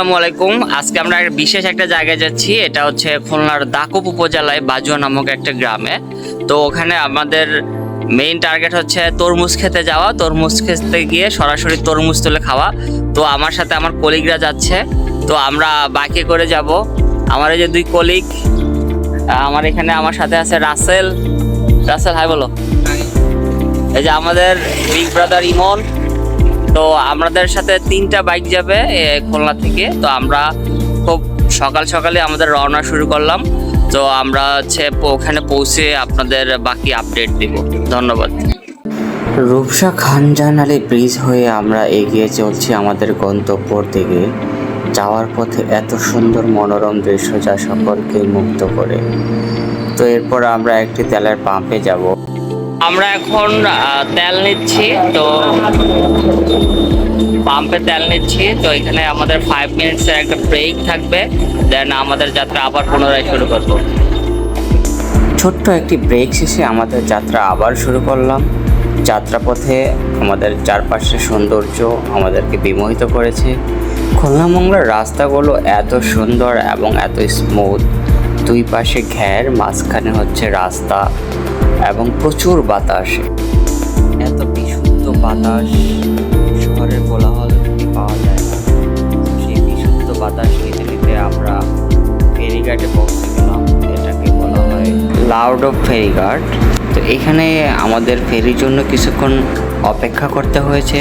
আসসালামু আলাইকুম। আজকে আমরা বিশেষ একটা জায়গায় যাচ্ছি। এটা হচ্ছে খুলনার দাকুপ উপজেলায় বাজুয়া নামক একটা গ্রামে। তো ওখানে আমাদের মেইন টার্গেট হচ্ছে তরমুজ খেতে যাওয়া, তরমুজ খেতে গিয়ে সরাসরি তরমুজ তুলে খাওয়া। তো আমার সাথে আমার কলিগরা যাচ্ছে, তো আমরা বাইকে করে যাব। আমার এই যে দুই কলিগ, আমার এখানে আমার সাথে আছে রাসেল। রাসেল হাই বলো। এই যে আমাদের বিগ ব্রাদার ইমন। তো আমাদের সাথে 3টা বাইক যাবে খুলনা থেকে। তো আমরা খুব সকাল সকালে আমাদের রওনা শুরু করলাম। তো আমরা হচ্ছে ওখানে পৌঁছে আপনাদের বাকি আপডেট দিব। ধন্যবাদ। রূপসা খানজান আলী ব্রিজ হয়ে আমরা এগিয়ে চলছি আমাদের গন্তব্যর দিকে। যাওয়ার পথে এত সুন্দর মনোরম দৃশ্য যা সকলকে মুগ্ধ করে। তো এরপর আমরা একটি তেলের পাম্পে যাব। আমরা এখন তেল নিচ্ছি, তো পাম্পে তেল নিচ্ছি। তো এখানে আমাদের 5 মিনিটসের একটা ব্রেক থাকবে, দেন আমাদের যাত্রা আবার পুনরায় শুরু করব। ছোট্ট একটি ব্রেক শেষে আমাদের যাত্রা আবার শুরু করলাম। যাত্রাপথে আমাদের চারপাশের সৌন্দর্য আমাদেরকে বিমোহিত করেছে। খুলনা মংলার রাস্তাগুলো এত সুন্দর এবং এত স্মুথ, দুই পাশে ঘের, মাঝখানে হচ্ছে রাস্তা এবং প্রচুর বাতাস। এত বিশুদ্ধ বাতাস শহরের কোলাহল পাওয়া যায় না। সেই বিশুদ্ধ বাতাস নিতে নিতে আমরা ফেরিঘাটে পৌঁছে গেলাম। এটাকে বলা হয় লাউডো ফেরিঘাট। তো এখানে আমাদের ফেরির জন্য কিছুক্ষণ অপেক্ষা করতে হয়েছে।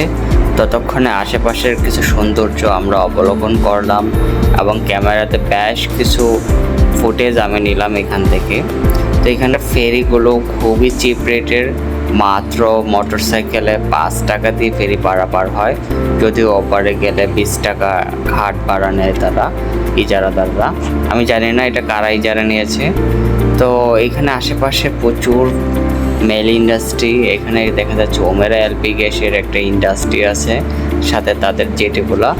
ততক্ষণে আশেপাশের কিছু সৌন্দর্য আমরা অবলোকন করলাম এবং ক্যামেরাতে বেশ কিছু ফুটেজ আমি নিলাম এখান থেকে। তো এখানে ফেরিগুলো খুবই চিপ রেটের, মাত্র মোটর সাইকেলে 5 টাকা দিয়ে ফেরি পারাপার হয়। যদিও ওপারে গেলে 20 টাকা ঘাট ভাড়া নেয় তারা, ইজারাদাররা। আমি জানি না এটা কারা ইজারা নিয়েছে। তো এখানে আশেপাশে প্রচুর মেল ইন্ডাস্ট্রি। এখানে দেখা যাচ্ছে ওমেরা এলপি গ্যাসের একটা ইন্ডাস্ট্রি আছে, সাথে তাদের জেটিগুলা।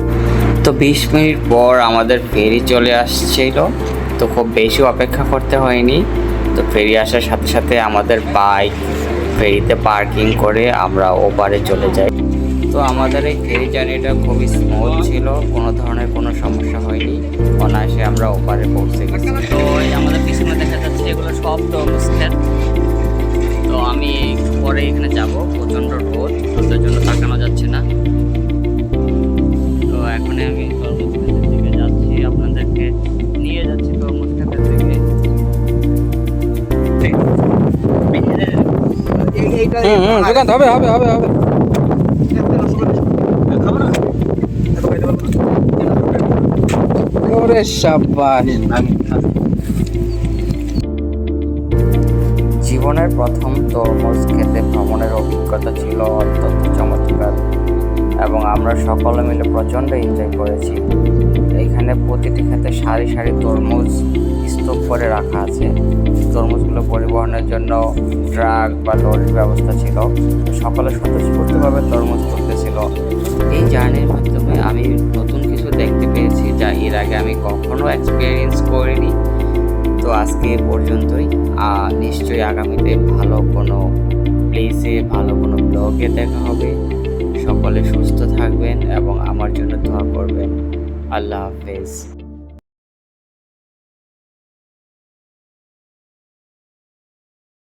তো 20 মিনিট পর আমাদের ফেরি চলে আসছিল। তো খুব বেশি অপেক্ষা করতে হয়নি। তো ফেরি আসার সাথে সাথে আমাদের বাইক ফেরিতে পার্কিং করে আমরা ওপারে চলে যাই। তো আমাদের এই ফেরি জার্নিটা খুবই স্মুথ ছিল, কোনো ধরনের কোনো সমস্যা হয়নি। অনায়াসে আমরা ওপারে পৌঁছে গেছি। তো আমাদের পিছনে দেখা যাচ্ছে এগুলো সব তরমুজ ক্ষেত। তো আমি পরে এখানে যাব, প্রচণ্ড রোদ, রোদের জন্য তাকানো যাচ্ছে না। তো এখন আমি তরমুজ ক্ষেতের দিকে যাচ্ছি, আপনাদেরকে নিয়ে যাচ্ছি তরমুজ ক্ষেতের দিকে। হবে হবে হবে হবে ওরে শাবাশ। জীবনের প্রথম তরমুজ খেতে ভ্রমণের অভিজ্ঞতা ছিল অত্যন্ত চমৎকার এবং আমরা সকলে মিলে প্রচণ্ড এনজয় করেছি। এখানে প্রতিটি ক্ষেতে সারি সারি তরমুজ স্তূপ করে রাখা আছে। তরমুজগুলো পরিবহনের জন্য ট্রাক বা লরির ব্যবস্থা ছিল। সকলে স্বতঃস্ফূর্তভাবে তরমুজ তুলতেছিল। এই জার্নির মাধ্যমে আমি নতুন কিছু দেখতে পেয়েছি যা এর আগে আমি কখনো এক্সপিরিয়েন্স করিনি। তো আজকে এ পর্যন্তই। নিশ্চয়ই আগামীতে ভালো কোনো প্লেসে, ভালো কোনো ব্লগে দেখা হবে। সকলে সুস্থ থাকবেন এবং আমার জন্য দোয়া করবেন। আল্লাহ হাফেজ।